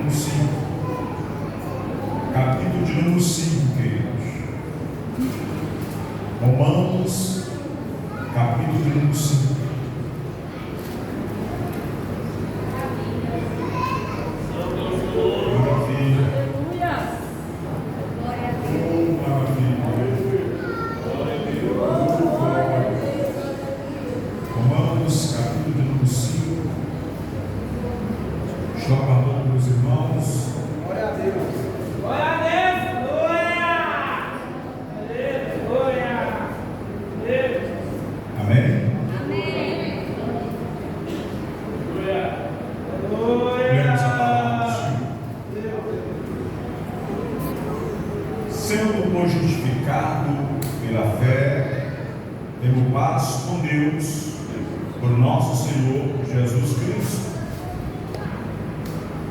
número 5. Capítulo de número 5, queridos. Romanos, capítulo de número 5.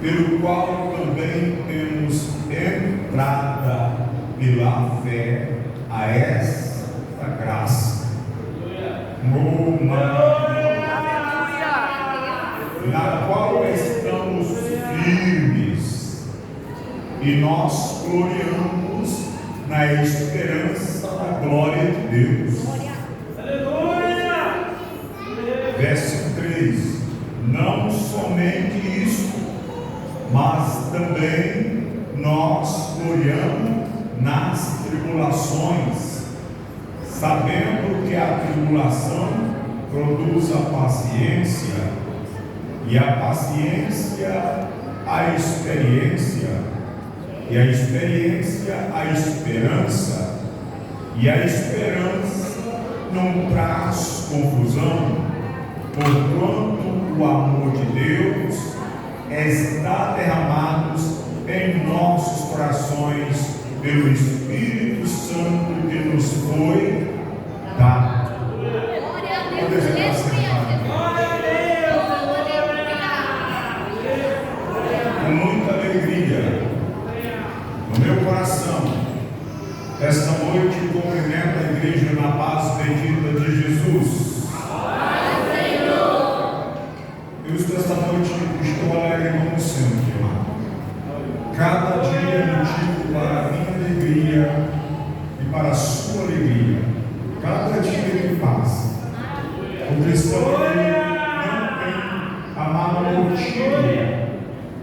Pelo qual também temos entrada pela fé a esta graça, na qual estamos firmes, e nós gloriamos na esperança da glória de Deus. Verso 3: não somente isso, mas também nós gloriamos nas tribulações, sabendo que a tribulação produz a paciência, e a paciência a experiência, e a experiência a esperança, e a esperança não traz confusão, porquanto o amor de Deus está derramado em nossos corações pelo Espírito Santo que nos foi dado. Com muita alegria no meu coração, esta noite cumprimento a igreja na paz bendita de Jesus. Esta noite estou alegre como sempre, irmão. Cada dia é motivo para a minha alegria e para a sua alegria. Cada dia que passa, o cristão não tem amado motivo,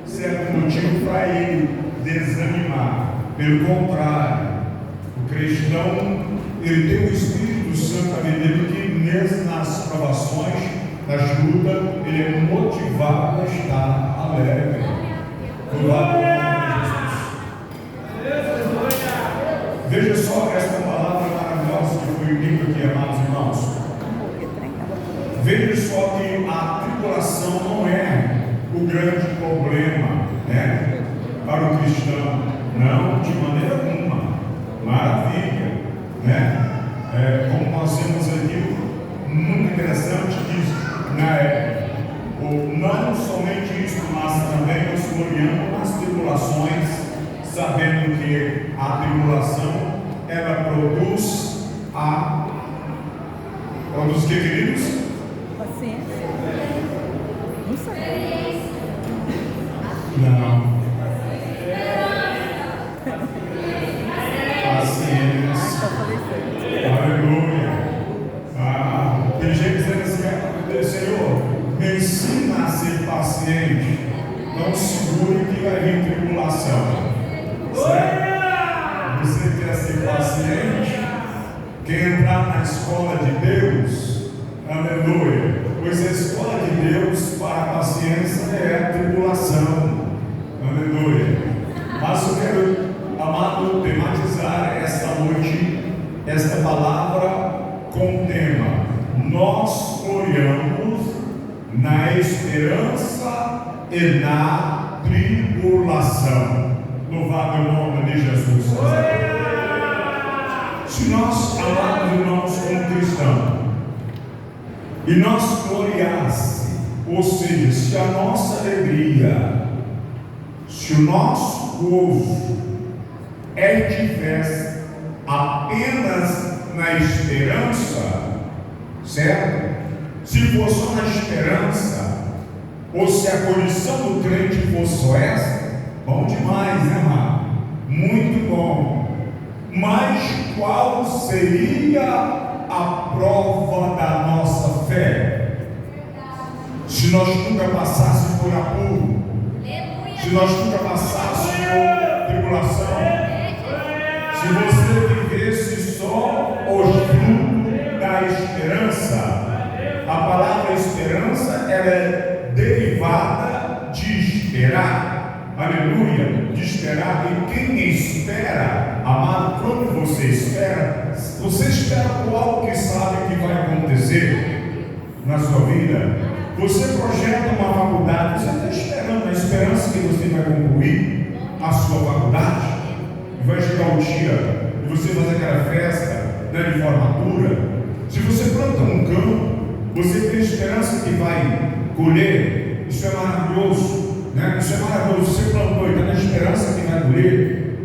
certo motivo para ele desanimar. Pelo contrário, o cristão ele tem o Espírito Santo a viver que mesmo nas provações, na luta, ele é motivado a estar alegre. Louvado o nome de Jesus. Veja só esta palavra maravilhosa que foi dita aqui, amados irmãos. Veja só que a tribulação não é o grande problema, né, para o cristão. Não, de maneira alguma. Maravilha, né? Como nós temos aqui, muito interessante isso. Não somente isso, mas também nós gloriamos nas tribulações, sabendo que a tribulação ela produz o que, queridos? Paciência. Não sei. Não. Paciência. Aleluia. Tem gente dizendo assim: Senhor, me ensina a ser paciente. Não segure que vai vir tribulação. Certo? Você quer ser paciente? Quer entrar na escola de Deus? Aleluia. Pois a escola de Deus para a paciência é a tribulação. Aleluia. Mas eu quero, amado, tematizar esta noite, esta palavra com o tema: nós gloriamos na esperança e na tribulação. Louvado é o nome de Jesus. Se nós, amados irmãos, como cristãos, e nós gloriasse, ou seja, se a nossa alegria, se o nosso gozo estivesse apenas na esperança, certo? Se for só na esperança, ou se a condição do crente for só essa, Bom demais, né, amado? Muito bom. Mas qual seria a prova da nossa fé? Se nós nunca passássemos por apuro, se nós nunca passássemos por tribulação, se você vivesse só os frutos da esperança, a palavra esperança ela é derivada de esperar, aleluia, de esperar. E quem espera, amado, quando você espera por algo que sabe que vai acontecer na sua vida. Você projeta uma faculdade, você está esperando a esperança que você vai concluir a sua faculdade, e vai chegar o dia de você fazer aquela festa, né, de formatura. Se você planta um campo, você tem esperança que vai colher. Isso é maravilhoso, né? Isso é maravilhoso. Você plantou e está na esperança que vai colher,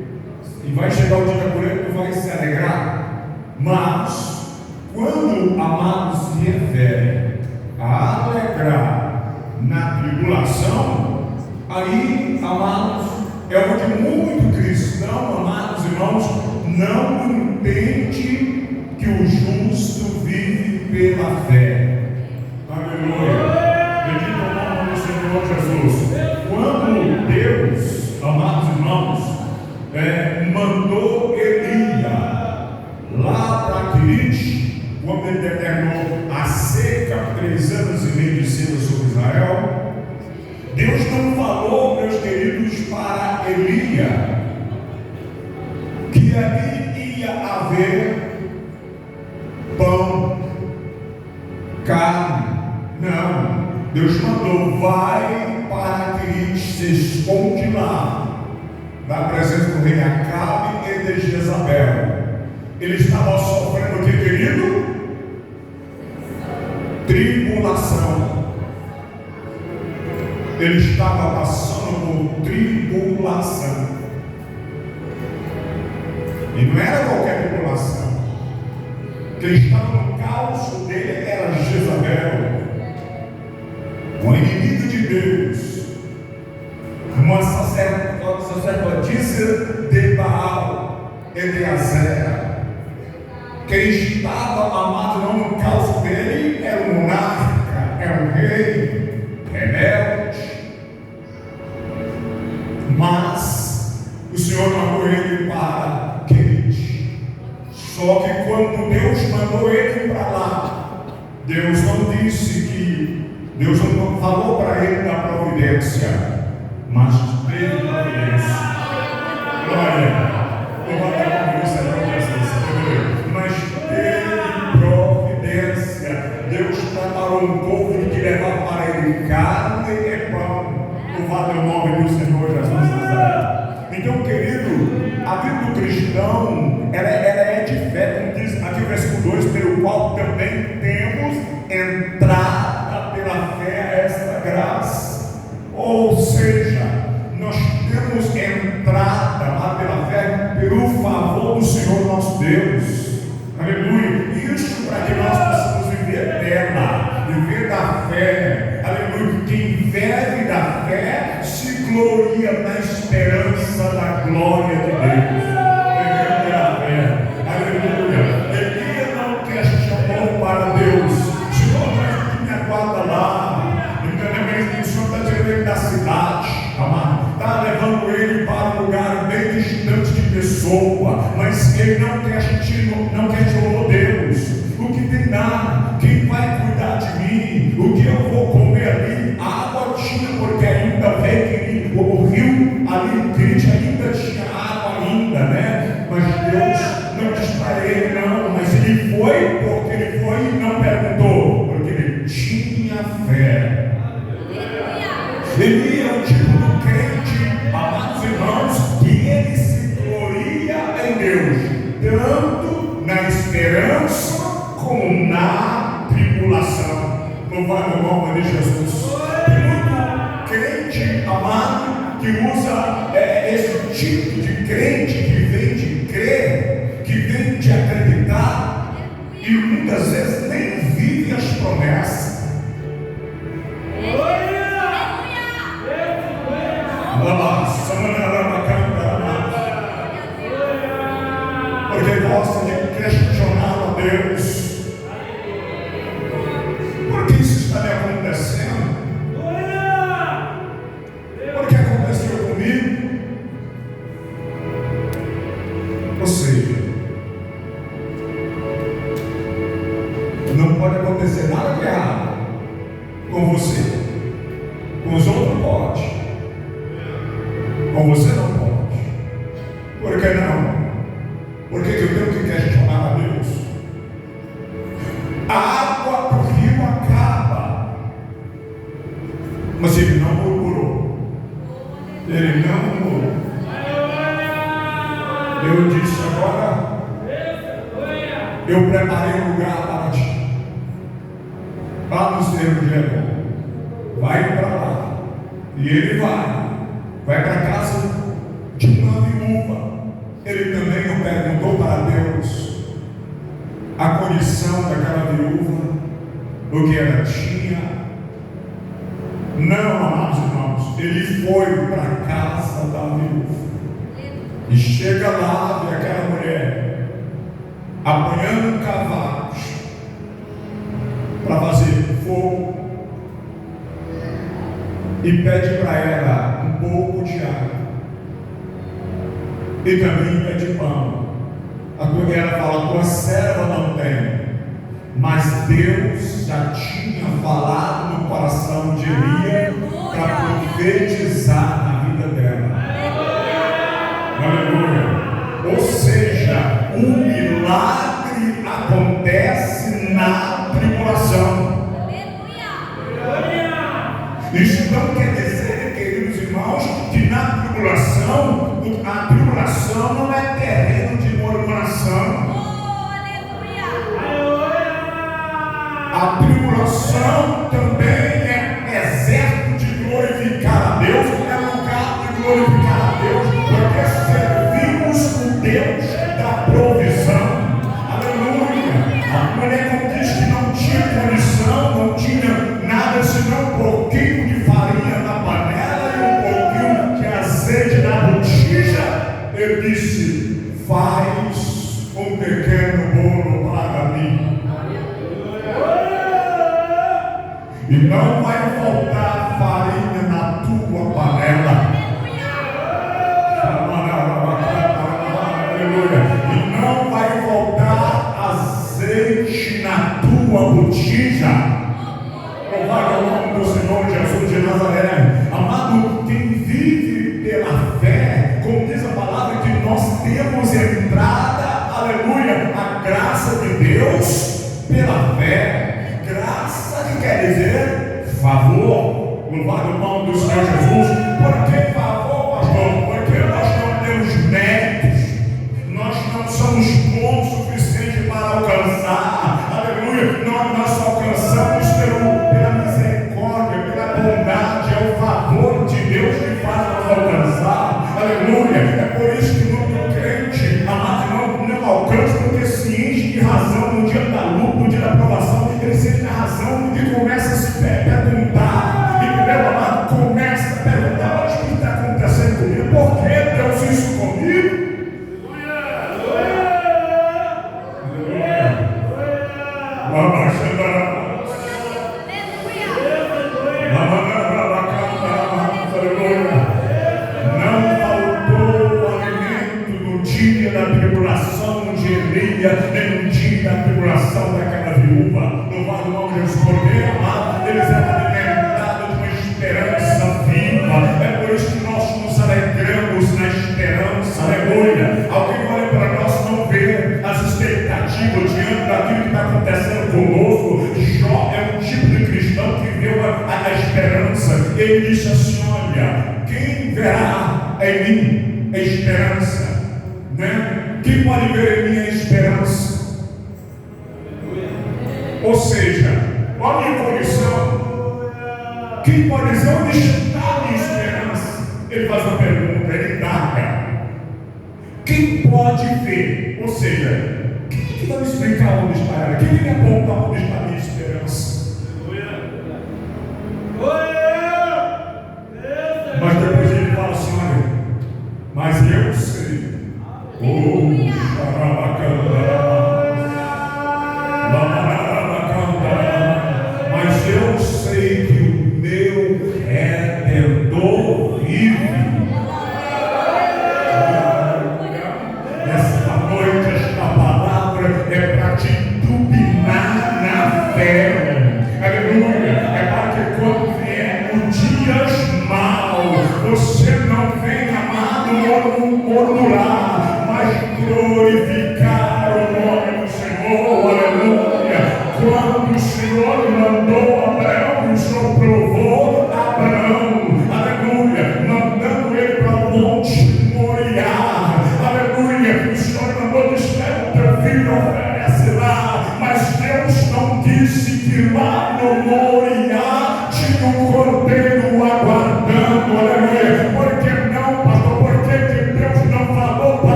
e vai chegar o dia da colheita, tu vai se alegrar. Mas quando, amado, se refere a alegrar na tribulação, aí, amados, é onde muito cristão, amados irmãos, não entende que o justo vive pela fé. Aleluia. Bendito o nome do Senhor Jesus. Quando Deus, amados irmãos, mandou Elia lá para Querite, quando ele determinou a seca, 3 anos e meio de seca sobre Israel, Deus não falou, meus queridos, para Elia que ali ia haver pão, carne. Não, Deus mandou, vai para Querite, se esconde lá, na presença do rei Acabe e de Jezabel. Ele estava sofrendo o que, querido? Tribulação. Ele estava passando por tribulação. E não era qualquer tribulação. Quem estava no caos dele era Jezabel, uma inimiga de Deus, uma sacerdotisa de Baal, Eleazar. Quem estava, amado, não no caos dele era o monarca, era o rei rebelde. Mas o Senhor mandou ele para Querite. Só que quando Deus mandou ele para lá, Deus não disse que, Deus não falou para ele da providência, mas teve providência. Glória. Mas teve providência. Deus preparou um povo que levar para ele carne e pão. Louvado é o nome do Senhor Jesus. Então, querido, a vida do cristão ela é de fé, como diz aqui o versículo 2, pelo qual também temos entrada pela fé a esta graça. Ou seja, nós temos entrada pela fé pelo favor do Senhor nosso Deus. Aleluia. Isso para que nós possamos viver dela, viver da fé. Aleluia. Quem vive da fé se gloria na esperança da glória de Deus. Viver da fé. Aleluia. Elia não questionou para Deus: Senhor, mas me aguarda lá. O Senhor está tirando ele da cidade, amado. Está levando ele para um lugar bem distante de pessoa, mas ele não questionou Deus. O que tem lá? Quem vai cuidar de mim? O que eu vou comer ali? A água tinha, porque ainda veio o rio ali em Querite, ainda tinha água ainda, né? Mas Deus não disse para ele não, mas ele foi porque ele foi e não perguntou, porque ele tinha fé. Ele é o tipo do crente, amados irmãos, que ele se gloria em Deus, tanto na esperança como na tribulação. Louvado o nome de Jesus. Tem muito crente, amado, que usa esse tipo de crente que vem de crer, que vem de acreditar, e muitas vezes nem vive as promessas. Vamos lá, Com você não pode. Por que não? Por que eu tenho que questionar a Deus? A água do rio acaba. Mas ele não murmurou. Ele não murmurou. Eu disse agora, eu preparei um lugar para ti. Lá no cerro de Edom. Vai para lá. E ele vai para a casa de uma viúva. Ele também não perguntou para Deus a condição daquela viúva, o que ela tinha. Não, amados irmãos, ele foi para a casa da viúva. E chega lá, vê aquela mulher apanhando cavalos para fazer fogo e pede para ela um pouco de água e também pede pão. A tua fala: tua serva não tem, mas Deus já tinha falado no coração de Elia para profetizar na vida dela. Aleluia. Ou seja, o milagre acontece na tribulação. Isso não quer dizer, queridos irmãos, que na tribulação, a tribulação não é terreno de murmuração. A tribulação também é exército de glorificar a Deus, é lugar de glorificar a Deus, porque servimos o Deus da provisão. Aleluia. A mulher não diz que não tinha condição, não tinha nada senão um pouquinho de farinha na panela e um pouquinho de azeite na botija. Ele disse: faz um pequeno bolo para mim. E não vai faltar farinha na tua panela. Aleluia. E não vai faltar azeite na tua botija. Louvado é o nome do Senhor Jesus de Nazaré. Amado, quem vive pela fé, como diz a palavra, que nós temos entrada, aleluia, a graça de Deus pela fé. Graça que quer dizer favor. Louvado o nome do Senhor Jesus. Por que favor, pastor? Porque nós não temos méritos, nós não somos bons o suficiente para alcançar. Aleluia. Nós só alcançamos pela misericórdia, pela bondade, é o favor de Deus que faz nos alcançar. Aleluia. É por isso que no crente, amado, não alcança, porque ciente de razão no dia da luta, no dia da provação, ele sente a razão e começa a se perguntar. E meu amado, começa a perguntar: mas o que está acontecendo comigo? Por que Deus isso comigo? Não faltou alimento no dia da tribulação de Elia, nem no dia da tribulação daquela viúva. Louvado o nome de Deus. Porque, amado, eles eram alimentados de uma esperança viva. É por isso que nós nos alegramos na esperança. Aleluia. Alguém olha para nós, não vê as expectativas diante daquilo que está acontecendo conosco. Jó é um tipo de cristão que vê a esperança. Ele disse assim: olha, quem verá em mim a esperança, né? Quem pode ver em mim a esperança? Ou seja, qual a minha condição? Quem pode dizer onde está a minha esperança? Ele faz uma pergunta, ele indaga. Quem pode ver? Ou seja, quem que vai me explicar onde está ela? Quem me apontar onde está a minha esperança? Mas depois ele fala assim: olha, mas eu sei. Mas eu sei que o meu Redentor vive. Esta noite, esta palavra é para te turbinar na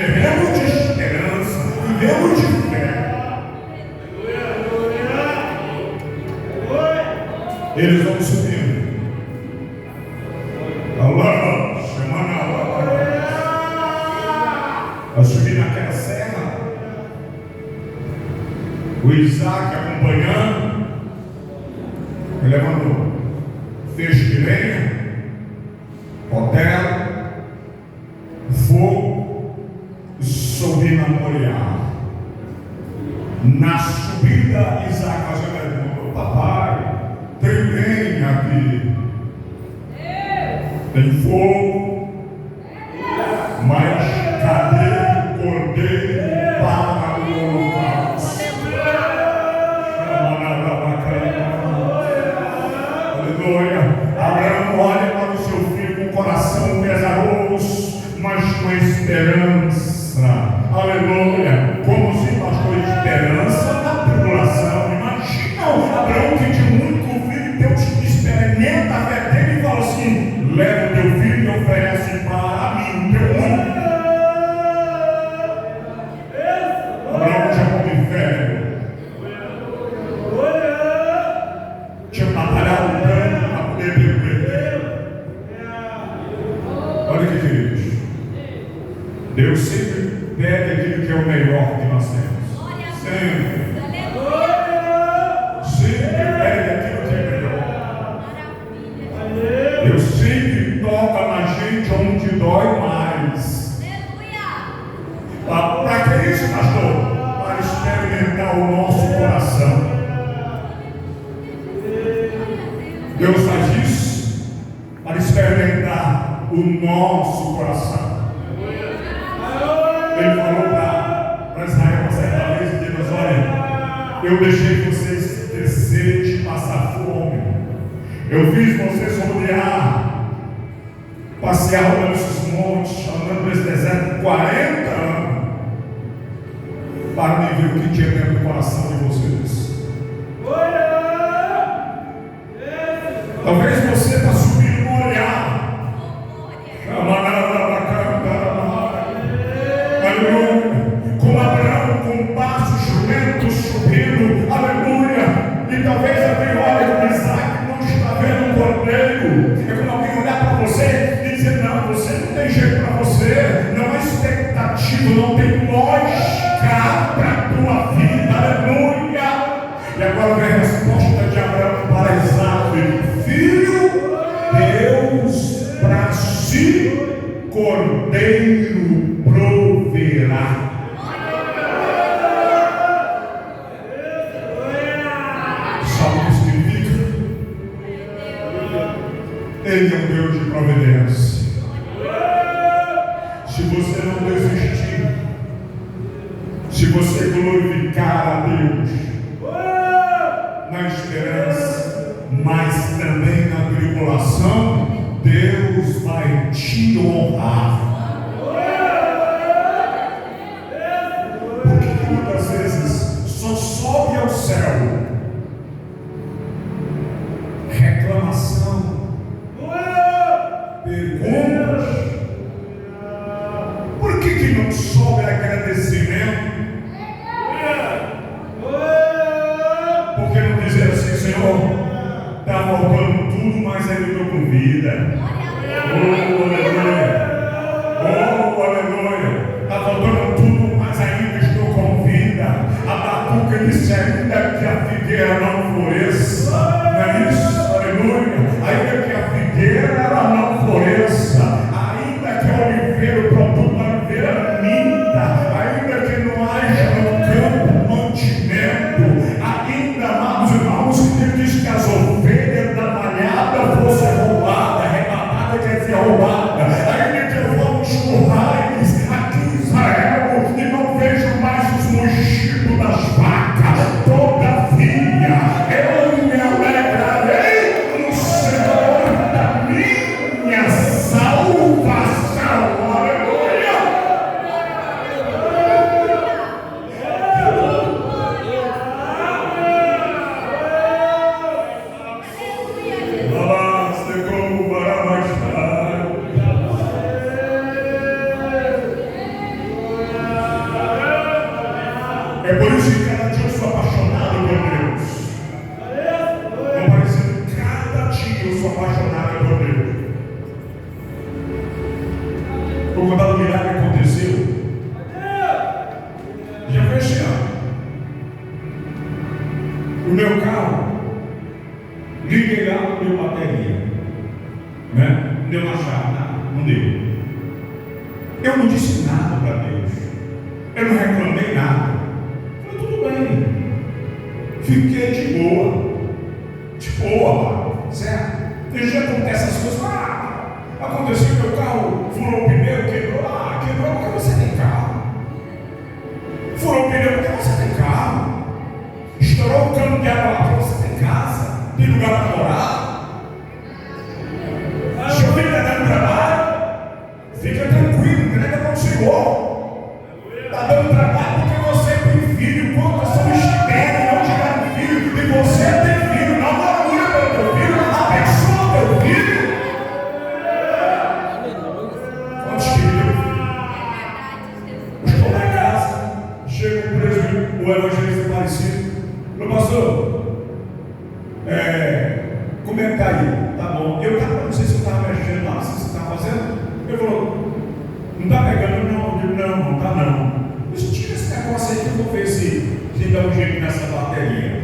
vivemos de esperança, vivemos de fé. Eles vão subindo. Allah, chamando Allah. Vai subir naquela serra. O Isaac acompanhando, levando feixe de lenha, cordel, fogo, e subindo a Moriá. Na subida, Isaac fazendo a pergunta: papai, tem lenha aqui, tem fogo, mas cadê o cordeiro para o holocausto? Aleluia. Abraão olha para o seu filho com o coração pesaroso, mas com esperança. Aleluia. Como se pastor esperança na tribulação. Imagina Abraão que de muito filho, Deus experimenta a fé dele e fala assim: leva o teu filho e oferece para mim o teu nome. Abraão já como velho, tinha batalhado tanto para poder beber. Olha que queridos, Deus sempre pega aquilo que é o melhor que nós temos. Sempre. Sempre pega aquilo que é melhor. Deus sempre toca na gente onde dói mais. Para que isso, pastor? Para experimentar o nosso coração. Deus faz isso para experimentar o nosso coração. Ele falou para Israel certa vez: Deus, olha, eu deixei vocês crescerem de passar fome, eu fiz vocês rodear, passear nesses montes, andando nesse deserto 40 anos, para me ver o que tinha dentro do coração de vocês. Talvez você está subindo no olhar, com Abraão, com passos jumentos subindo, aleluia. E talvez alguém olhe para Isaac, não está vendo o cordeiro. É como alguém olhar para você e dizer: não, você não tem jeito para você, não há expectativa, não tem lógica para a tua vida, aleluia. E agora vem a resposta de Abraão para Isaac: filho, Deus para si cordeiro proverá. Sabe o que significa? Ele é um Deus de providência. Se você não desistir, se você glorificar a Deus na esperança, mas também na tribulação, Deus vai te honrar. Por que muitas vezes só sobe ao céu reclamação, perguntas? Por que não sobe agradecimento? Porque não dizer assim: Senhor, está faltando tudo, mas ainda estou com vida. Oh, aleluia. Oh, aleluia. Está faltando tudo, mas ainda estou com vida. Abacuque disse: ainda que a figueira não floresça. Não é isso? Aleluia. Ainda que a figueira ela não floresça, ainda que a oliveira, o produto da oliveira minta, ainda que não haja no campo mantimento, ainda, amados irmãos, ele diz que as ovelhas da malhada fossem roubadas, arrebatadas, quer dizer, roubadas, ainda que eu vou nos currais aqui em Israel e não vejo mais os mugidos das vacas, todavia eu Vou contar do milagre que aconteceu. Já foi esse ano. O meu carro, liguei lá, não deu bateria, né? Não deu uma chave, nada, não deu. Eu não disse nada para Deus, eu não reclamei nada. Falei, tudo bem, fiquei de boa, certo? Tem dia que acontece essas coisas, aconteceu que meu carro furou o pneu, quebrou porque você tem carro. Furou o pneu porque você tem carro. Estourou o cano de água lá porque você tem casa, tem lugar para morar. Se eu filho está dando trabalho, fica tranquilo, entrega para o Senhor. Está dando trabalho porque você tem filho. Quantas são estéril e não tiveram filho? E você tem filho, não murmura pelo teu filho, abençoa teu filho. Quantos filhos? Estou lá em casa, chega o presbítero, o evangelista parecido. Meu pastor, como é que está aí? Tá bom. Não sei se eu estava mexendo lá, se você estava fazendo. Ele falou, não está pegando não. Eu digo, não está não. Mas tira esse negócio aí que eu vou ver se dá um jeito nessa bateria.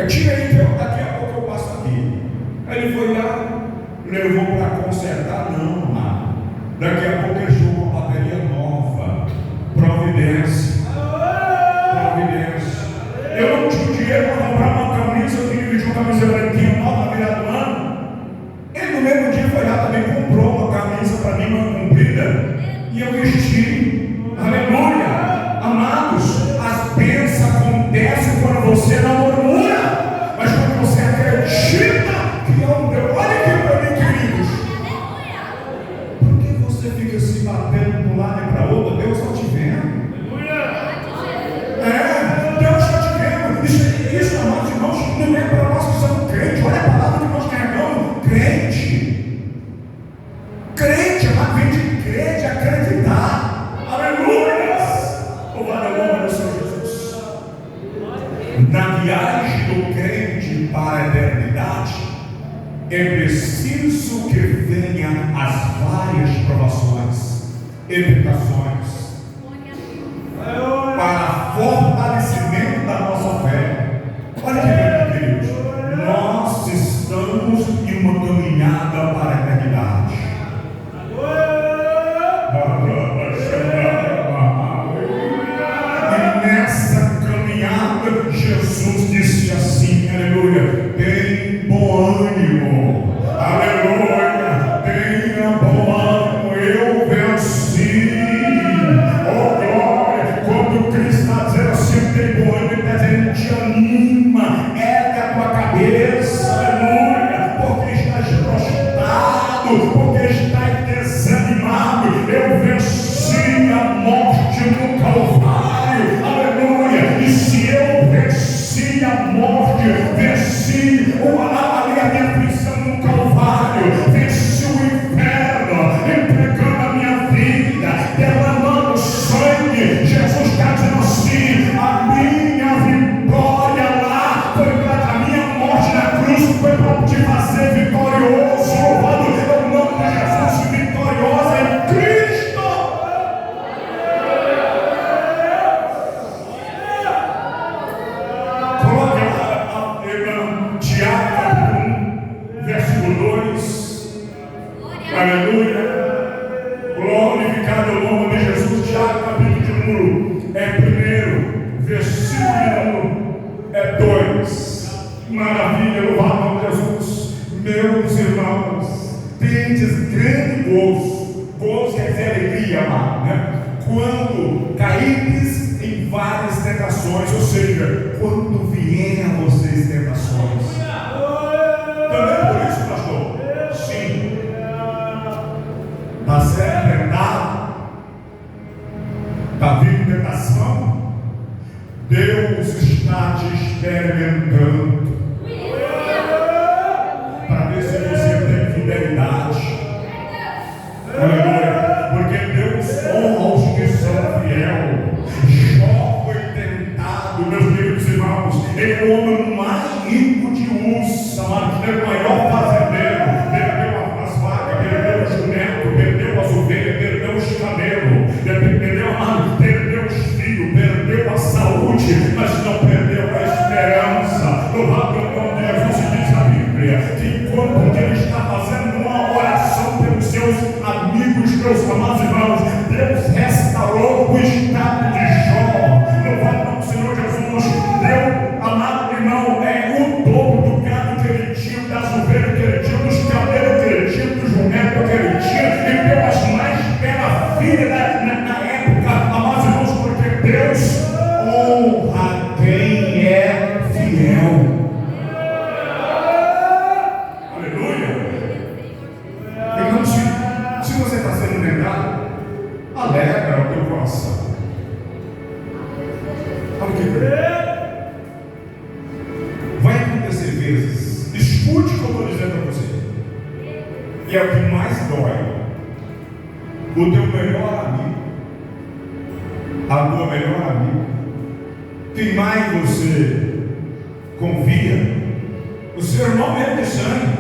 Tira aí, daqui a pouco eu passo aqui. Aí ele foi lá, levou para consertar, não, mano. Daqui a pouco ele jogou uma bateria nova. Providência. Eu não tinha dinheiro para comprar uma camisa, eu tinha que vestir uma camisa branquinha nova na virada do ano. Ele no mesmo dia foi lá também, comprou uma camisa para mim, uma comprida, e eu vesti. Aleluia! Amados, as bênçãos acontecem quando você não murmura, mas quando você acredita que é um Deus. Olha aqui para mim, queridos. Por que você fica se batendo de um lado e para outro? Deus está te vendo. Deus está te vendo. Isso, amados irmãos, não é para nós que somos crentes. Olha a palavra que nós carregamos. Crente, amado, vem de crer, de acreditar. Aleluia! Louvado é o nome do Senhor Jesus. Na viagem do crente para a eternidade, é preciso que venham as várias provações e tentações para fortalecimento da nossa fé. Olha que bem, queridos, nós estamos em uma caminhada para a eternidade. E nessa caminhada, Jesus disse assim, aleluia, tem bom ânimo, aleluia, tenha bom ânimo, eu venci. Oh glória, quando Cristo está dizendo assim, tem bom ânimo, ele está dizendo, te anima, ergue a tua cabeça, aleluia, porque estás prostrado, porque estás desanimado. Eu venci a morte no Calvário, aleluia. E se eu venci a morte, venci a minha aflição no Calvário, venci o inferno, entregando a minha vida, derramando sangue. Jesus está dizendo assim, a minha vitória lá foi para a minha morte na cruz, foi para te fazer vitorioso. Louvado é o nome de Jesus, vitorioso em Cristo. Coloque lá Tiago 1, versículo 2. Aleluia. Glorificado o nome de Jesus. Tiago, capítulo de número 1, versículo 2. Maravilha, louvado o nome de Jesus. Meus irmãos, tendes grande gozo quer dizer alegria, amado, né? Quando caídes em várias tentações, ou seja, quando vierem a vocês tentações. Também por isso, pastor, sim, está sendo tentado, está vindo tentação, Deus está te experimentando para ver se você tem fidelidade. Aleluia, porque Deus honra os que são fiel. Jó foi tentado, meus queridos irmãos, ele é o homem mais rico de Usa, ele é o maior fazendeiro, perdeu as vacas, perdeu o jumento, perdeu a meus amados irmãos, Deus restaurou o estado de Jó. Louvado o Senhor Jesus. Deus, amado irmão, é o dobro do gado que ele tinha, das ovelhas que ele tinha, dos camelos que ele tinha, dos jumentos que ele tinha, e deu as mais belas filhas na época, amados irmãos, porque Deus honra quem é fiel. Então, se você está sendo lembrado, alegra o teu coração. Sabe o que? Vai acontecer vezes, escute o que eu estou dizendo para você, e é o que mais dói. O teu melhor amigo, a tua melhor amiga, quem mais você confia, o seu irmão mesmo de sangue,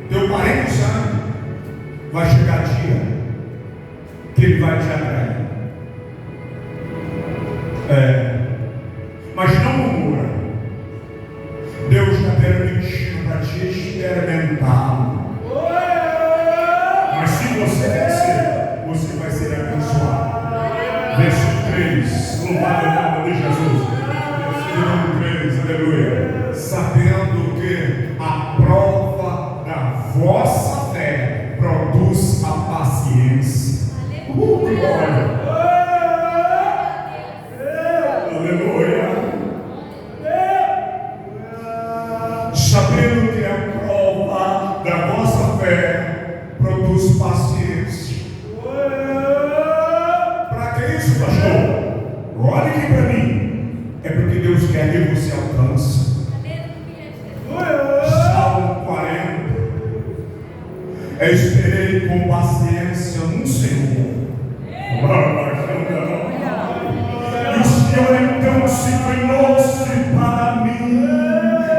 teu parente de sangue, vai chegar dia que ele vai te atrair. Mas não murmura. Deus está permitindo para te experimentá-lo. Mas se você vencer, você vai ser abençoado. Verso 3, louvado é o nome de Jesus. Verso 3, aleluia. Sabendo que a prova da vossa fé produz a paciência. Glória. Aleluia. Sabendo que a prova da vossa fé produz paciência. Para que isso, pastor? Olhe aqui para mim. É porque Deus quer que você alcance. Salmo 40. Esperei com paciência no Senhor. E o Senhor então se inclinou-se para mim.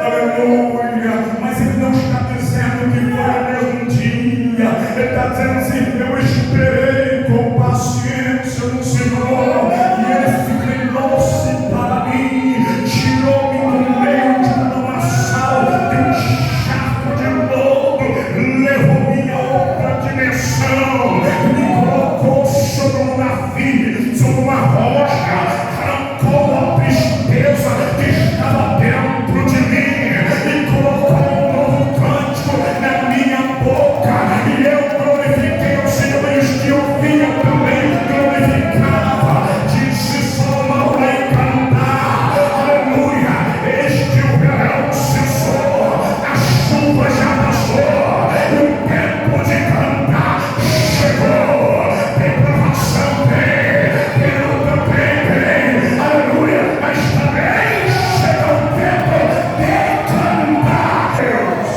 Aleluia. Mas Ele não está dizendo que foi o mesmo dia. Ele está dizendo assim: eu esperei com paciência no Senhor. E Ele se inclinou-se para mim. Tirou-me do meio de um lamaçal, de um charco de lodo. Levou-me a outra dimensão. Me colocou sobre um navio, sobre uma rocha. Arrancou a tristeza que estava dentro de mim e colocou um novo cântico na minha boca. E eu glorifiquei o Senhor, e os que ouviam também glorificava. Disse Salomão em cantar: aleluia, este o verão cessou, a chuva já passou, o tempo de cantar chegou. Tem provação, tem luta, tem, aleluia, mas também chega o tempo de cantar. Deus.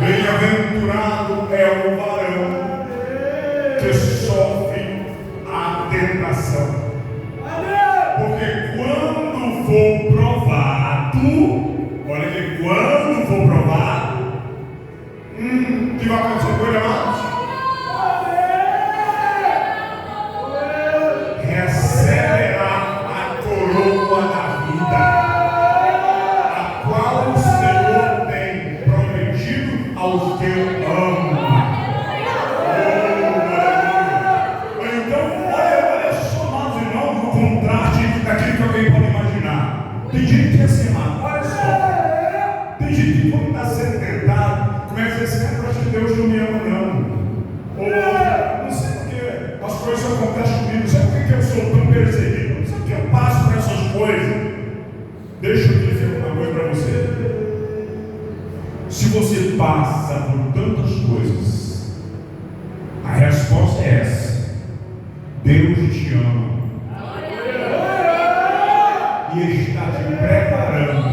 Bem-aventurado é o varão que sofre a tentação, porque quando for provado, olha que quando for provado, o que vai acontecer com ele, amados? Receberá a coroa da vida, a qual o Senhor tem prometido aos que amam. Então, olha só, amados irmãos, o contraste daquilo que alguém pode imaginar. Tem gente que é assim, amado, olha só. Tem gente que quando está sendo tentado, começa a dizer: cara, eu acho que Deus não me ama, não. Ou não sei porque as coisas acontecem comigo, não sei porque eu sou tão perseguido, não sei porque eu passo por essas coisas. Deixa eu dizer uma coisa para você. Se você passa por tantas coisas, a resposta é essa: te ama e está te preparando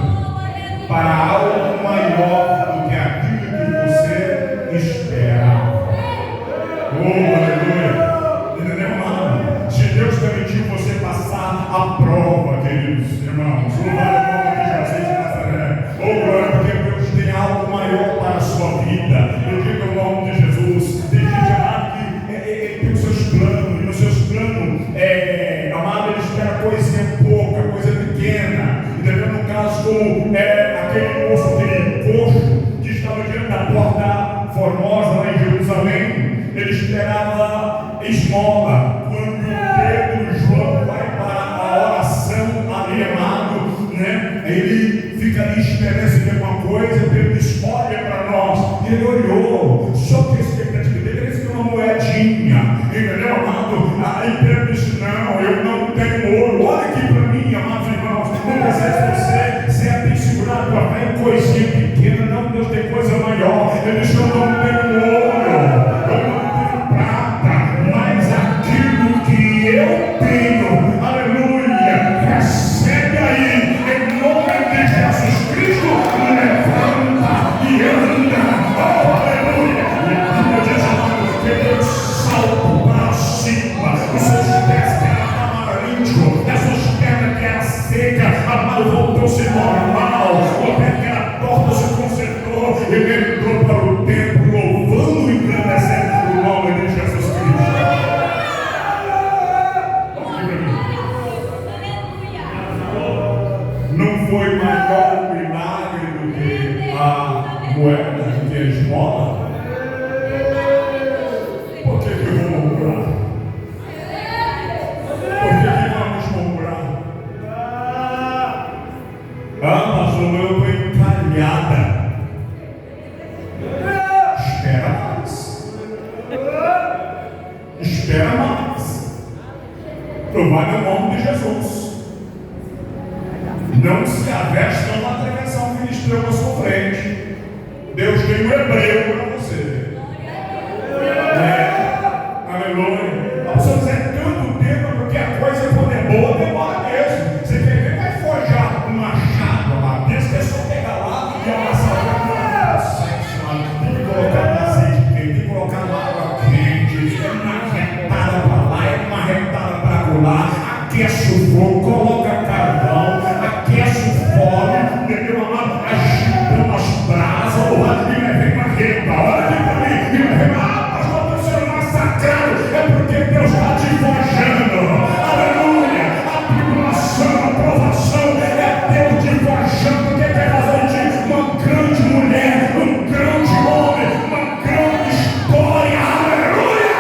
para algo maior do que aquilo que você espera. Oh, aleluia! Entendeu, amado? Se Deus permitiu você passar a prova, queridos irmãos, louvado o nome de Jesus de Nazaré. Oh, glória, porque Deus tem algo maior para a sua vida. Eu digo o nome de Jesus. Tem gente amado que ele tem os seus planos, e nos seus planos, amado, ele espera coisinha pouca, coisa pequena. Entendeu? No caso, como aquele moço, aquele coxo que estava diante da porta formosa lá em Jerusalém. Ele esperava esmola. Quando Pedro e João vai para a oração ali, amado, né? Ele fica ali esperando se tem uma coisa. Pedro diz: olha para nós. E ele olhou, só que a expectativa dele era receber uma moedinha, entendeu, amado? Aí Pedro disse: não, eu não tenho ouro. Olha aqui para mim, amados irmãos. Muitas vezes você tem segurado a fé em coisinha pequena. Não, Deus tem coisa maior. Ele disse: eu não tenho ouro, eu tenho, aleluia, recebe aí, em nome de Jesus Cristo, levanta e anda, oh, aleluia, levanta de Jesus, que Deus salto para cima, os seus pés que eram amarelos, as suas pernas que eram secas, amado, voltou-se normal, o pé que era torto se consertou, ele entrou para o templo, louvando e engrandecendo o nome de Jesus Cristo. Não foi maior o milagre do que a moeda, do que a esmola? Por que vou murmurar? Por que vamos murmurar? Pastor, eu estou encalhada. Espera mais. Espera mais. Vai no nome de Jesus. Não se aveste uma atravessar um ministério na sua frente. Deus tem um hebreu para você. Aleluia. A pessoa diz: é tanto tempo porque a coisa, quando é boa, demora mesmo. Você quer ver, vai forjar um machado lá. Pensa que é só pegar lá e amassar o sexo lá. Tem que colocar no azeite quente, tem que colocar na água quente. É uma retada para lá, é uma retada para lá. Aquece o fogo, coloca carvão, aquece o fogo, entendeu, amado? Agita as brasas, e vai ver uma reta. Olha aqui para mim, e vai ver: pastor, estou sendo massacrado. É porque Deus está te forjando. Aleluia! A tribulação, a provação, é Deus te forjando, porque quer fazer de ti uma grande mulher, um grande homem, uma grande história. Aleluia!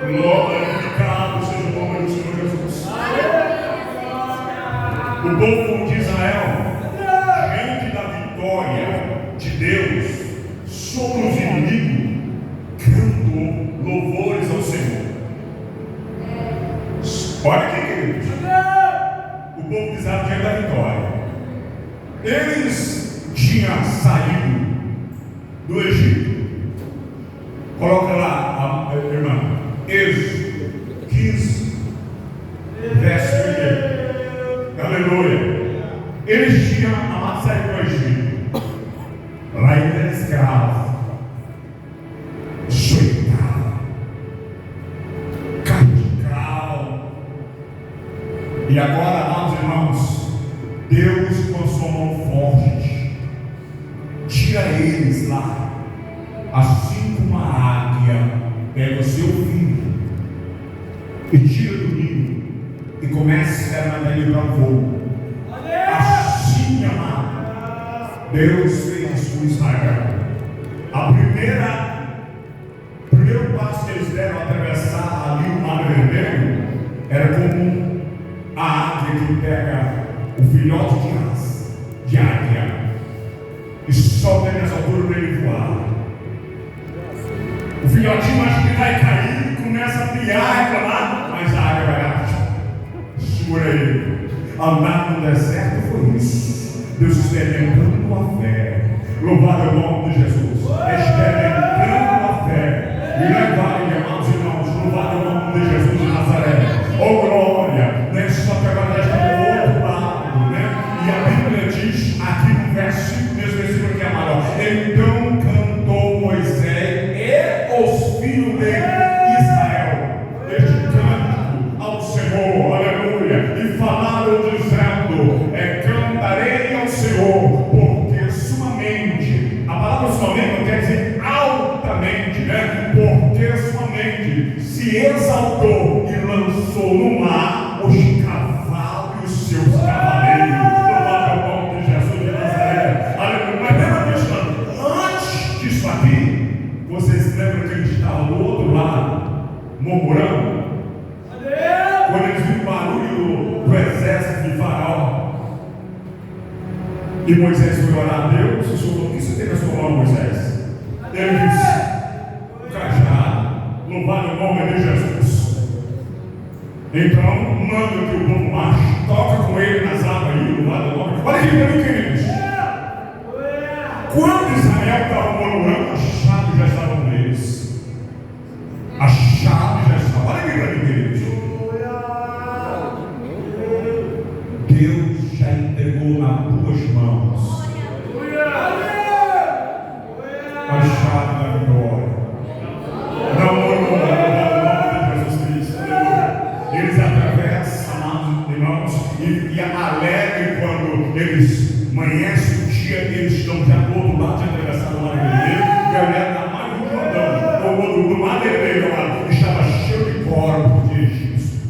Glorificado seja o nome do Senhor Jesus. O povo de Israel, diante da vitória de Deus sobre os inimigos, cantou louvores ao Senhor. Olha aqui, queridos. O povo de Israel, diante da vitória, eles tinham saído do Egito. Coloca lá, irmã, Êxodo 15, verso 1. Aleluia. Eles tinham amado sair do Egito. Lá ele era escravo, açoitado, capital. E agora, amados irmãos, Deus com a sua mão forte tira eles lá, assim como a águia pega o seu filho e tira do ninho e começa a mandar ele para o voo. Assim, amado, Deus fez isso com Israel. O primeiro passo que eles deram a atravessar ali o Mar Vermelho era como a águia que pega o filhote de águia e solta nas alturas para ele voar. O filhotinho acha que vai cair, começa a piar e reclamar, mas a águia vai lá. por ele. Andar no deserto foi isso. Deus experimentando a fé. Louvado é o nome de Jesus. Experimentando a fé. E levar, amados irmãos, louvado é o nome de Jesus de Nazaré. Oh glória! Não é só que agora está do outro lado, né? E a Bíblia diz aqui no versículo, mesmo versículo que é maior. Então cantou Moisés e os filhos de Israel este cântico ao Senhor, aleluia, e falaram dizendo: cantarei ao Senhor, porque sumamente, a palavra sumamente não quer dizer altamente, né? Porque sumamente se exaltou e lançou no mar os cavalos e os seus cavaleiros. Louvado é o nome de Jesus de Nazaré, aleluia. Mas lembra disso, antes disso aqui, vocês lembram que ele estava do outro lado, murmurando? Quando eles viram o barulho do exército de Faraó, e Moisés foi orar a Deus, e falou: o que você tem na sua mão, Moisés? Ele disse: o cajado. Louvado é o nome de Jesus. Então, manda que o povo marche, toca com ele nas águas aí, louvado é o nome. Olha aqui para mim, queridos. Quando Israel estava murmurando, a chave já estava com eles. A chave já estava. Olha aqui para mim, queridos. Deus já entregou nas tuas mãos a chave da vitória. Não murmura, no nome de Jesus Cristo. Eles atravessam, amados irmãos, e alegre quando eles amanhecem o dia, eles estão já do outro lado de atravessar o mar vermelho, e a mulher da mar do Jordão, do mar vermelho, estava cheio de corpos de egípcios.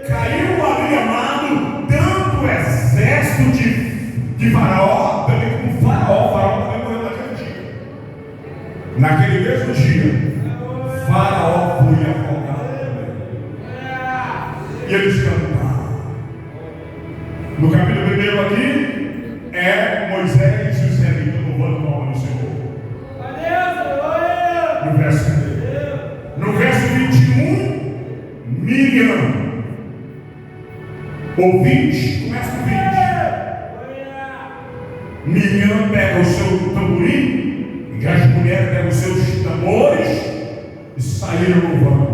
Caiu ali, amado, tanto o exército de Faraó, também como Faraó também morreu naquele dia. Naquele mesmo dia, Faraó foi afogado também. E eles cantaram. No capítulo 1 aqui, é Moisés e os israelitas louvando o nome do Senhor. No verso 1. No verso 21, Miriam. O 20, começa com 20. Miriam pega o seu tamborim, e as mulheres pegam os seus tambores e saíram louvando.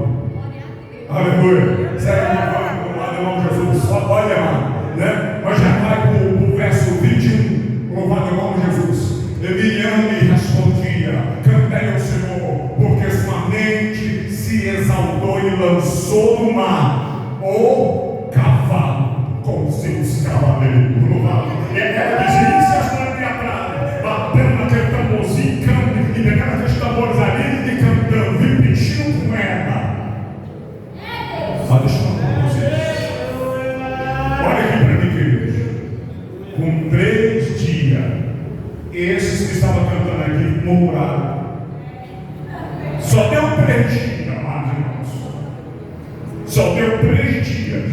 Aleluia. Saíram louvando, louvado é o nome de Jesus. Olha lá, né? Mas já vai para o verso 21, louvado é o nome de Jesus. E Miriam lhe respondia: cantai ao Senhor, porque sua mente se exaltou e lançou no mar o cavalo com seus cavaleiros. E ela dizia: se as mulheres me atrás, batendo naquele tamborzinho, e pegando aqueles tambores ali e cantando, repetindo com ela. Só deixa eu falar para vocês. Olha aqui para mim, queridos. Com 3 dias, esses que estavam cantando aqui murmuraram. Só deu 3 dias, amados irmãos. Só deu 3 dias.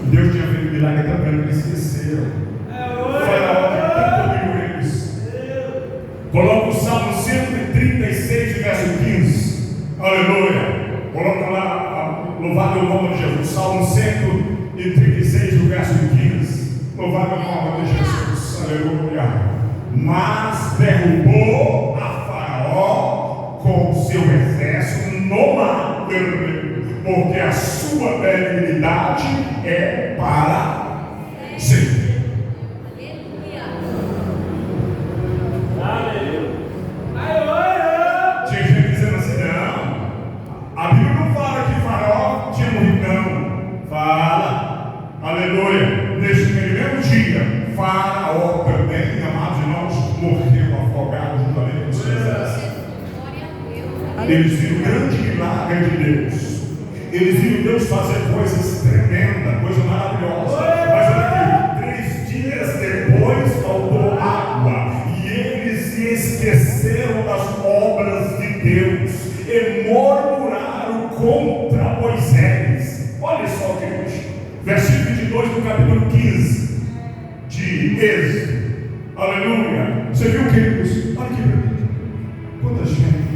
Deus tinha feito milagre também, eles esqueceram. Faraó que tanto ouviu eles. Coloca o Salmo 136, verso 15. Aleluia. Coloca lá, louvado é o nome de Jesus. Salmo 136, verso 15. Louvado é o nome de Jesus. Aleluia. Mas derrubou a Faraó com o seu exército no mar vermelho, porque a sua benignidade é para sempre. Tinha gente dizendo assim: não, a Bíblia não fala que Faraó tinha morrido, não. Fala, aleluia. Nesse mesmo dia, Faraó também, amados irmãos, morreu afogado juntamente com os exércitos. Eles viram o grande milagre de Deus. Eles viram Deus fazer coisas tremendas, coisas maravilhosas. Mas olha aqui, 3 dias depois faltou água. E eles se esqueceram das obras de Deus e murmuraram contra Moisés. Olha só, queridos. Versículo 22 do capítulo 15 de Êxodo. Aleluia. Você viu, queridos? Olha aqui para mim. Quanta gente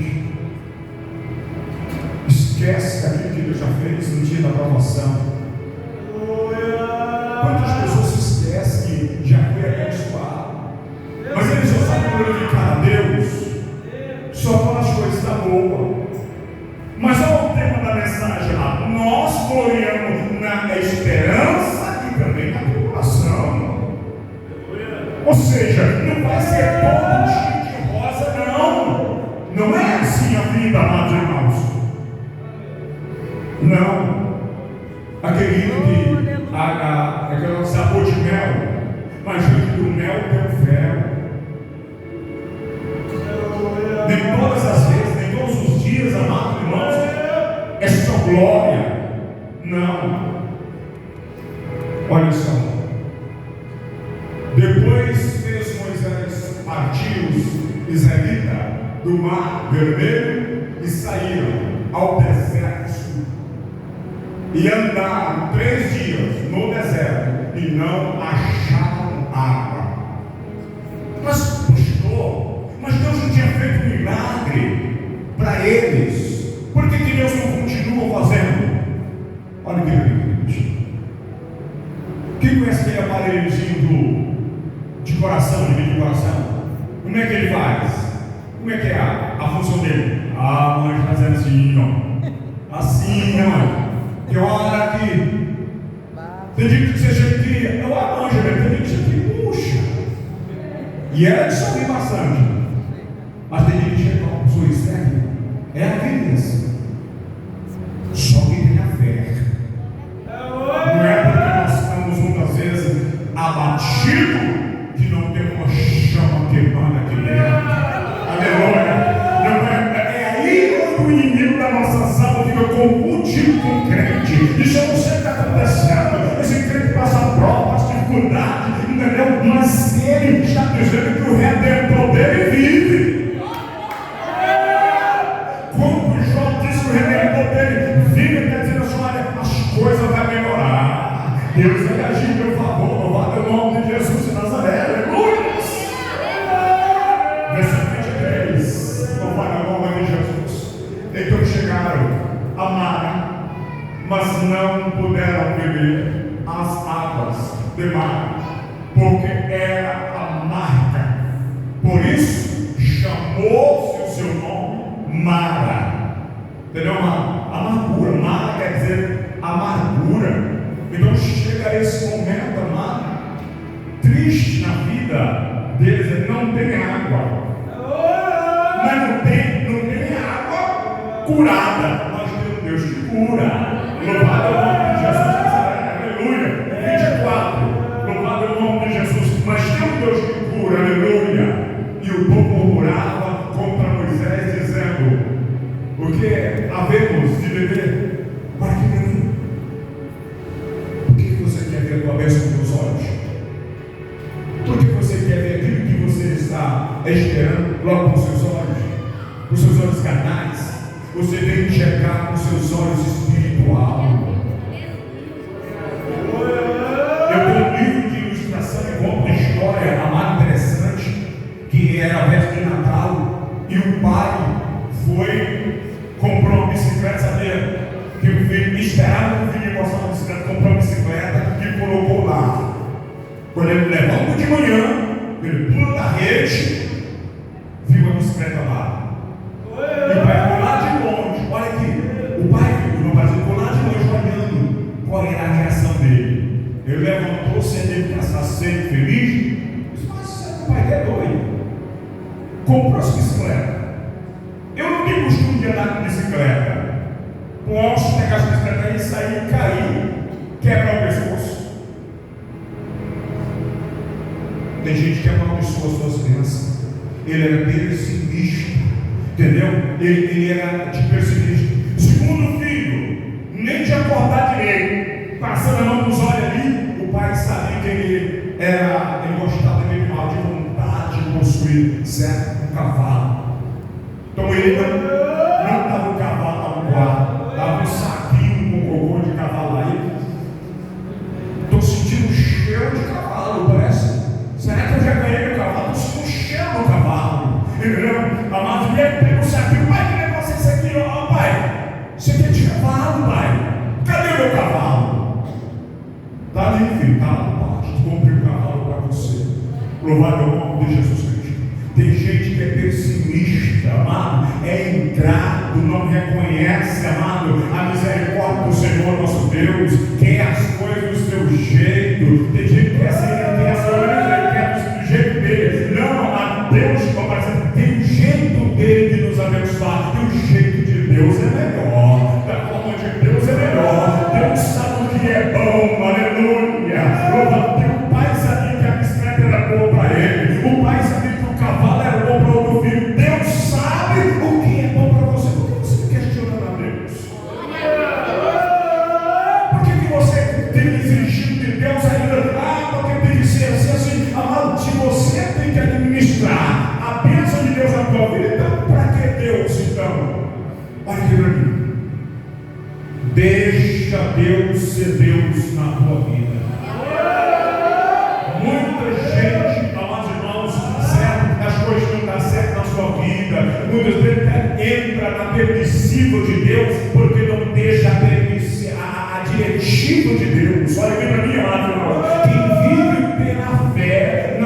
esquece daquilo que Deus já fez no dia da promoção. Quantas pessoas se esquecem que já foi abençoado, mas eles só sabem glorificar a Deus só para as coisas da boa. Mas olha o tema da mensagem lá: nós gloriamos na esperança e também na tribulação. Ou seja, não vai ser todo cheio de rosa, não. Não é assim a vida, amados irmãos. Não. Aquele que aquele sabor de mel, mas junto do mel tem um fel. Nem todas as vezes, nem todos os dias, amados irmãos, é só glória. Não. Olha só. Depois fez Moisés partir os israelitas do mar vermelho e saíram ao deserto sul. E andaram 3 dias no deserto e não acharam água. Mas, pastor, mas Deus não tinha feito um milagre para eles. Por que Deus não continua fazendo? Olha que queridos. Quem conhece aquele aparelhozinho de coração, de vídeo de coração? Como é que ele faz? Como é que é a função dele? A mãe está fazendo assim, ó. Assim, ó. Tem hora que tem dia que você chega aqui, eu arranjo, tem dia que você aqui, puxa. E ela de sorrir bastante. Mas tem dia que chega uma pessoa externa, é a vida. Só quem tem a fé. Não é porque nós estamos muitas vezes abatidos que não tem uma chama queimando aqui dentro. Aleluia. Não é aí quando o inimigo da nossa alma fica confundido com o crente. Isso eu não sei o que está acontecendo. Esse crente passa provas, dificuldades, entendeu? Mas ele está dizendo que o Redentor dele vive. Quando Jó disse que o Redentor dele vive, ele está dizendo assim: olha, as coisas vão melhorar. Deus vai agir em meu favor. Louvado o nome de Jesus de Nazaré. Aleluia. Versículo 23. Louvado o nome de Jesus. Então chegaram a mar, mas não puderam beber as águas de mar, porque era amarga. Por isso chamou-se o seu nome Mara. Entendeu? Amargura. Mara quer dizer amargura. Então chega esse momento, amado, triste na vida deles, não tem água. Mas não tem água curada. Nós temos um Deus que cura. Louvado é o nome de Jesus. Aleluia. 24. Louvado é o nome de Jesus. Mas tem um Deus que cura. Aleluia. E o povo murmurava contra Moisés, dizendo: o que havemos de beber? Para que menino? Por que você quer ver a tua bênção com os olhos? Por que você quer ver aquilo que você está esperando logo com os seus olhos? Com os seus olhos carnais? Você tem que enxergar com os seus olhos espirituais. Eu tenho um livro de ilustração e conto uma história, amada, interessante, que era a véspera de Natal, e o pai comprou uma bicicleta, sabia? Que o filho esperava que o filho gostava de bicicleta, comprou uma bicicleta e colocou lá. Quando ele levanta de manhã, ele pula da rede, viu a bicicleta lá. E o pai ficou lá de longe. Olha aqui, o pai ficou lá de longe olhando qual era a reação dele. Ele levantou-se, ele passar sempre feliz. Mas o pai é doido. Comprou essa bicicleta. Eu não tenho costume de andar com bicicleta. Posso pegar essa bicicleta e sair e cair, quebrar o pescoço. Tem gente que amaldiçoa as suas bênçãos. Ele era pessimista, entendeu? Ele era de pessimista. Segundo filho, nem de acordar direito, passando a mão nos olhos ali, o pai sabia que ele gostava daquele mal de vontade de possuir, certo? Um cavalo. Então ele não dava o cavalo no quarto, dava um saquinho com cocô de cavalo aí. Estou sentindo um cheiro de cavalo, parece. Será que eu já ganhei meu cavalo? Estou sentindo um cheiro do cavalo. Entendeu? A Maria pegou o saquinho. Pai, que negócio é esse aqui? Ó, pai, você quer cavalo, pai. Cadê meu cavalo? Está ali, filho, está lá no pátio. Comprei um cavalo para você. Louvado é o nome de Jesus Cristo. Tem gente que é pessimista, amado, é ingrato, não reconhece, amado, a misericórdia do Senhor nosso Deus, quer as coisas do seu jeito. Tem gente que quer as coisas, quer do jeito dele. Não, amado, Deus, tem um jeito dele de nos abençoar, e o jeito de Deus é melhor, da forma de Deus é melhor. Deus sabe o que é bom, aleluia. O pai sabia que a bicicleta era boa para ele, o pai sabia que o cavalo era bom para o outro filho. Deus sabe o que é bom para você. Por que você não questiona a Deus? Por que você tem exigido de Deus ainda? Porque tem que ser assim. Amado, se você tem que administrar a bênção de Deus na tua vida, então para que Deus então? Olha aqui para mim. Deixa Deus ser Deus na tua vida. Muita gente, amados irmãos, certo, as coisas não dão certo na sua vida. Muitas vezes entra na permissiva de Deus porque não deixa a diretiva de Deus. Olha aqui para mim, amado irmão. Quem vive pela fé,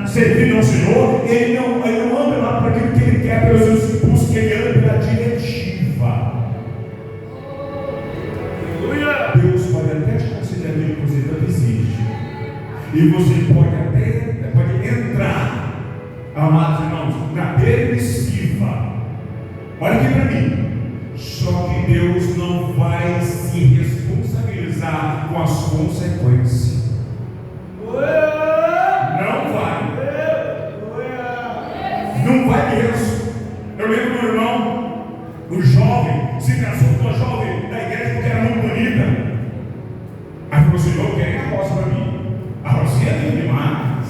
servindo ao Senhor, ele não anda lá para aquilo que ele quer, pelos seus impulsos, ele anda pela diretiva. Deus pode até te considerar que você não existe. E você pode entrar, amados irmãos, na permissiva. Olha aqui para mim. Só que Deus não vai se responsabilizar com as consequências. Não vai. Não vai mesmo. Eu lembro do irmão, o jovem, se casou com uma jovem da igreja porque era muito bonita. Aí falou assim: eu quero a rosa para mim. A rosinha é linda demais.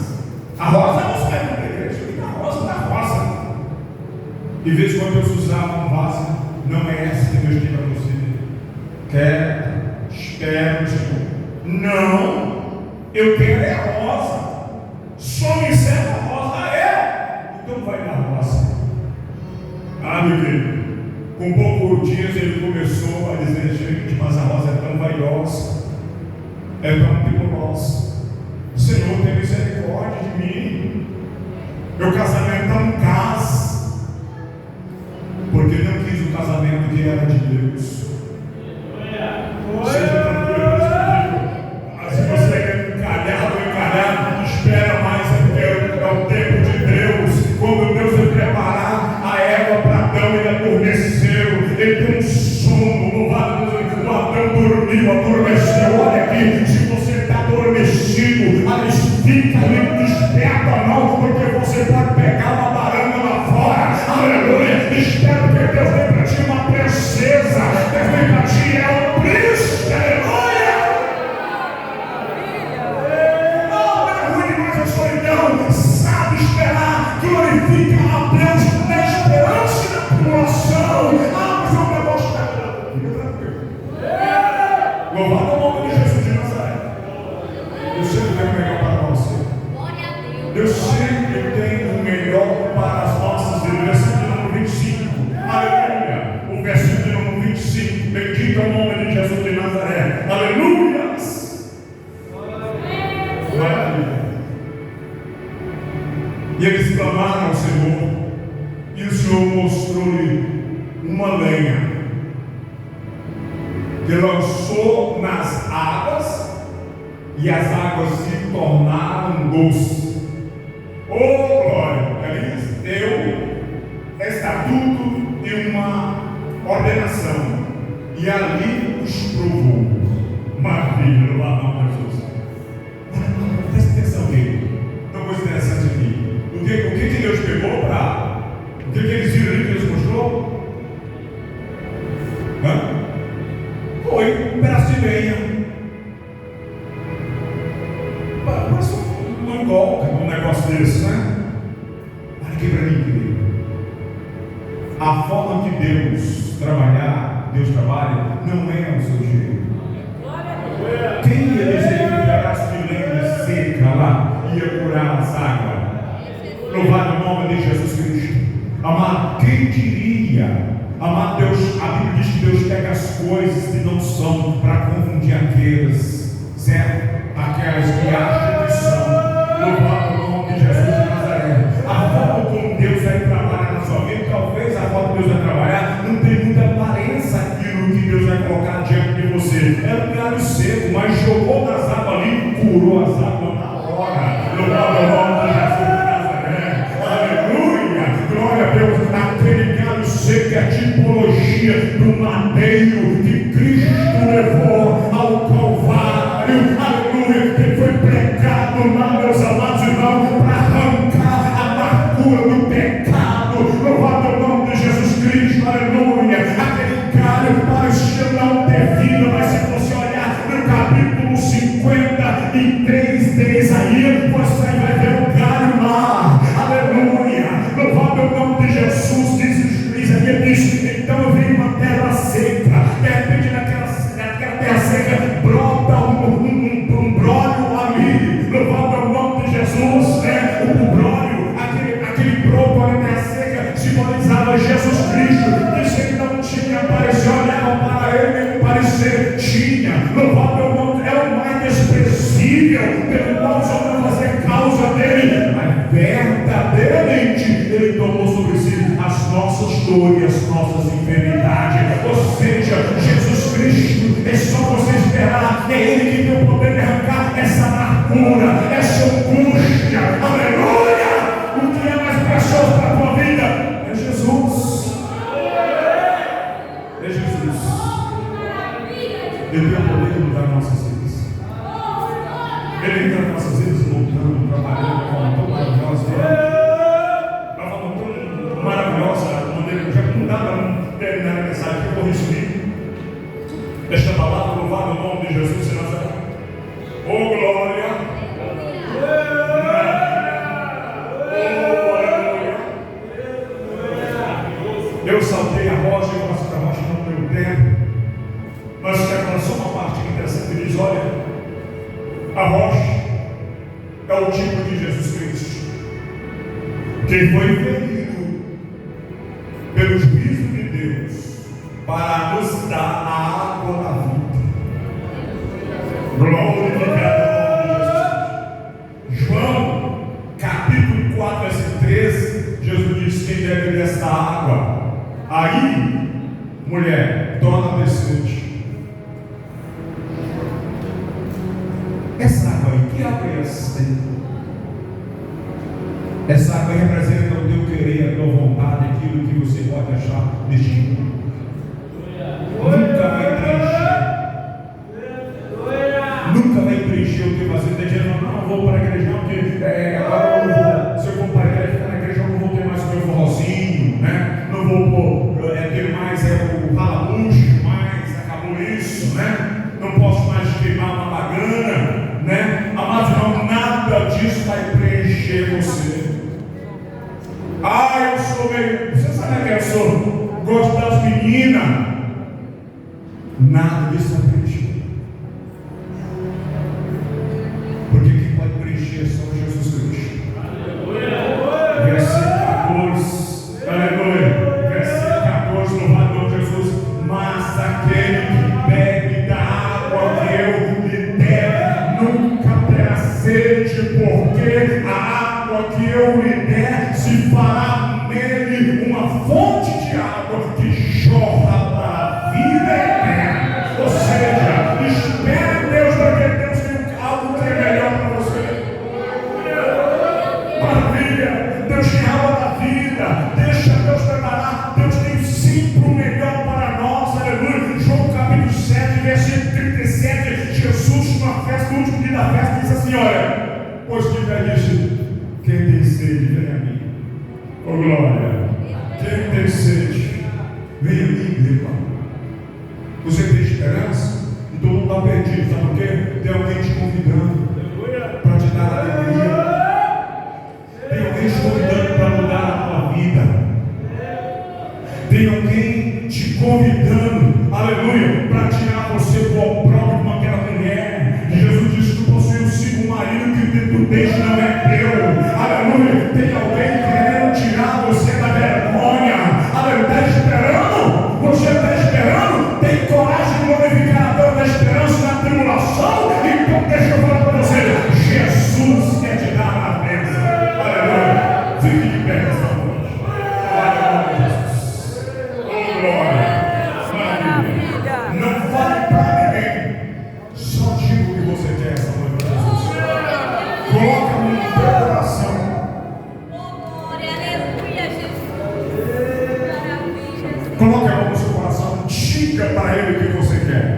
A rosa não sai da igreja, fica a rosa da rosa. De vez em quando eu usava um vaso, não é essa que Deus tem para você. Quer, espera, Senhor. Não, eu quero é a rosa. Só me serve a rosa. Então vai na rosa. Meu querido, com poucos dias ele começou a dizer: gente, mas a rosa é tão valiosa, é tão preciosa. Senhor, tem misericórdia de mim. Meu casamento não casa, porque não quis o casamento que era de Deus. Seja tranquilo, mas se você é encalhado, espera mais, é o tempo de Deus. Quando Deus vai preparar a égua para Adão, ele adormeceu, ele tem um sono. Louvado Deus, o Adão dormiu, adormeceu. Olha aqui, se você está adormecido, fica ali, desperta não, porque você pode pegar uma baranga lá fora. Aleluia, espera, porque Deus tem para ti uma princesa, Deus tem para ti é um príncipe. Aleluia. Não é ruim demais a solidão, sabe esperar, glorifica a Deus na esperança e na tribulação. Mas o negócio está tranquilo. Louvado é o nome de Jesus de Nazaré. Eu sempre tenho o melhor para você. Deus sempre tem o melhor para as nossas vidas. Versículo número 25. Aleluia. O versículo número 25. Bendito é o nome de Jesus de Nazaré. Aleluia. Maravilha. E eles clamaram ao Senhor, e o Senhor mostrou-lhe uma lenha que lançou nas águas, e as águas se tornaram doces. Oh glória! Eles deu estatuto e uma ordenação, e ali os provou. Maravilha, lá não, Jesus. Presta atenção nele. Uma coisa interessante aqui. O que Deus pegou para? O que eles viram ali que Deus mostrou? Foi um pedaço de lenha. Parece um golpe, um negócio desse, né? Olha aqui para mim, querido. A forma que Deus trabalha, não é o seu jeito. Quem ia dizer que um pedaço de lenha seca lá ia curar as águas? Louvado o nome de Jesus Cristo. Amado, quem diria? Amado Deus, a Bíblia diz que Deus pega as coisas que não são para confundir aquelas, certo? Aquelas que acham que são. Louvado o nome de Jesus de Nazaré. A forma como Deus vai trabalhar na sua vida, talvez a forma como Deus vai trabalhar, não tem muita aparência aquilo que Deus vai colocar diante de você. Era um galho seco, mas jogou nas águas ali e curou as águas na hora. Louvado o nome de Jesus de Nazaré. Aleluia! Glória a Deus. Aquele galho seco é a tipologia do madeiro que Cristo levou ao Calvário. Aleluia! Que foi pregado lá, meus amados irmãos, para arrancar a amargura do pecado. Louvado o nome de Jesus Cristo. Aleluia! Aquele galho parecia não ter vida, mas se você olhar no capítulo 53 de Isaías, você vai ver o galho lá. Aleluia! Louvado o nome de Jesus. Isaías diz: então vem uma terra seca. De repente naquela terra seca brota um brólio ali. Louvado o nome de Jesus, né? O brólio, aquele broto ali na terra seca simbolizava Jesus Cristo. Disse que não tinha parecer, olhava para ele, não parecer tinha. Louvado o nome, é o mais desprezível pelo qual os homens vão fazer causa dele, mas verdadeiramente ele tomou sobre si as nossas dores, as nossas enfermidades. Ou seja, Jesus Cristo, é só você esperar. É Ele que tem o poder de arrancar essa amargura, essa angústia. Aleluia! O que é mais precioso para a tua vida é Jesus. É Jesus. Ele tem o poder de mudar nossas vidas. Ele entra nas nossas vidas lutando, trabalhando de forma tão maravilhosa. Maravilhosa maneira, já não dá para terminar a mensagem, eu vou resumir esta palavra. Louvado o nome de Jesus de Nazaré. Oh glória! Oh aleluia! Eu saltei a rocha, eu passei a rocha não deu tempo, mas quero falar só uma parte interessante. Ele diz: olha, a rocha é o tipo de Jesus Cristo, que foi ferido pelo juízo de Deus para nos dar a água da vida. Glorificado o nome de Jesus. João capítulo 4, versículo 13, Jesus diz: quem bebe desta água, aí, mulher, torna decente. Essa água aí, que água é essa? Essa água representa o teu querer, a tua vontade, aquilo que você pode achar neste mundo. Nunca vai preencher. Nunca vai preencher o teu vazio. Está dizendo: não, eu vou para a igreja, porque agora eu vou, se eu for para a igreja, ficar na igreja, eu não vou ter mais o meu forrozinho, né? Não vou ter mais o ralabucho, mais acabou isso, né? Não posso mais queimar uma bagana, né? Amados irmãos, nada disso vai preencher você. Eu sou meio. Você sabe quem eu sou? Gosto das meninas. Nada disso vai preencher. Porque quem pode preencher é só Jesus Cristo. Versículo 14. Aleluia. Versículo 14. Louvado por Jesus. Mas aquele que bebe da água que eu lhe der nunca terá sede, porque a água que eu lhe der se fará nele uma fonte de água que jorra para a vida eterna. Ou seja, espere Deus, porque Deus tem algo que é melhor para você. Maravilha! Deus tem água da vida. Deixa Deus preparar. Deus tem sempre o melhor para nós. Aleluia! João capítulo 7, versículo 37. Jesus, numa festa, no último dia da festa, diz assim: olha, pois tiver isso, quem tem sede, vem a mim. Oh glória! Quem tem sede, vem a mim, beba. Você tem esperança? Então não está perdido, sabe por quê? Tem alguém te convidando para te dar alegria. Tem alguém te convidando para mudar a tua vida. Tem alguém te convidando, aleluia, para tirar você do opróbrio como aquela mulher. Jesus disse: tu possui um segundo marido que tu deixa não é teu. Aleluia. Tem alguém querendo tirar você da vergonha. Aleluia. Está esperando? Você está esperando? tem coragem de glorificar a Deus na esperança e na tribulação? Então deixa eu falar para você, Jesus quer te dar uma bênção. Aleluia. Fique de pé nessa noite. Aleluia, Jesus. Oh, glória. Maravilha. Não fale para ninguém. Só diga o que você quer essa noite, Jesus. Coloca no teu coração. Coloque a mão no seu coração, diga para Ele o que você quer.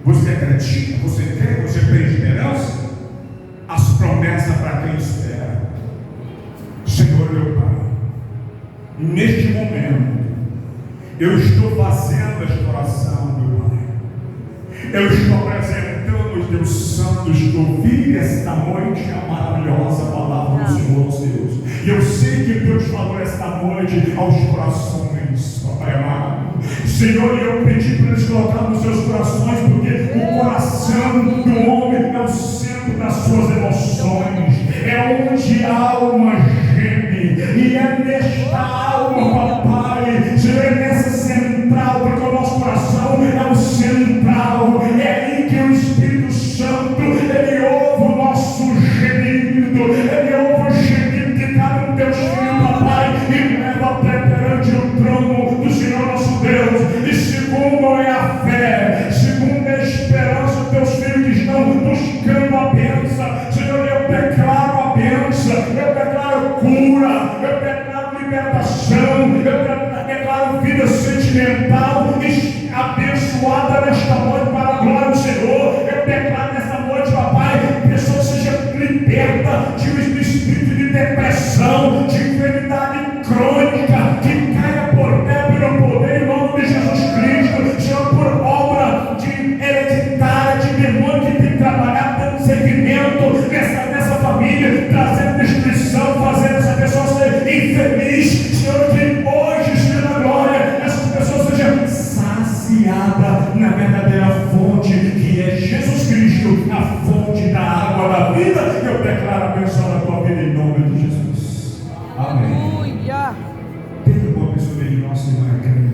Você acredita? Você quer? Você tem esperança? As promessas para quem espera. Senhor meu Pai, neste momento, eu estou fazendo esta oração, meu Pai. Eu estou apresentando os teus santos que ouviram esta noite a maravilhosa palavra do Senhor Deus. E eu sei que Deus falou esta noite aos corações, Papai amado. Senhor, eu pedi para eles colocar nos seus corações, porque o coração do homem é o centro das suas emoções, é onde a alma geme, e é nesta alma, Papai, Senhor, é nessa central, porque o nosso coração é o central, é aí que o Espírito Santo, ele ouve o nosso gemido, ele ouve o gemido que cabe no teu filho, Papai, e leva até perante o trono do Senhor nosso Deus. E segundo é a fé, segundo é a esperança dos teus filhos que estão buscando a bênção. Senhor, eu declaro a bênção, eu declaro cura, eu declaro libertação, eu declaro vida sentimental abençoada nesta noite para a glória do Senhor. Eu declaro nesta noite, Papai, que a pessoa seja liberta de espírito de depressão, de enfermidade crônica, que caia por terra pelo poder em nome de Jesus Cristo. Senhor, por obra de hereditária, de demônio que tem trabalhado dando seguimento nessa família, trazendo destruição, fazendo essa pessoa ser infeliz. Senhor, que hoje, Senhor da glória, essa pessoa seja saciada na verdadeira fonte, que é Jesus Cristo, a fonte da água da vida. Eu declaro a bênção na tua vida em nome de Jesus. Amém. Tenha uma pessoa de nossa irmã.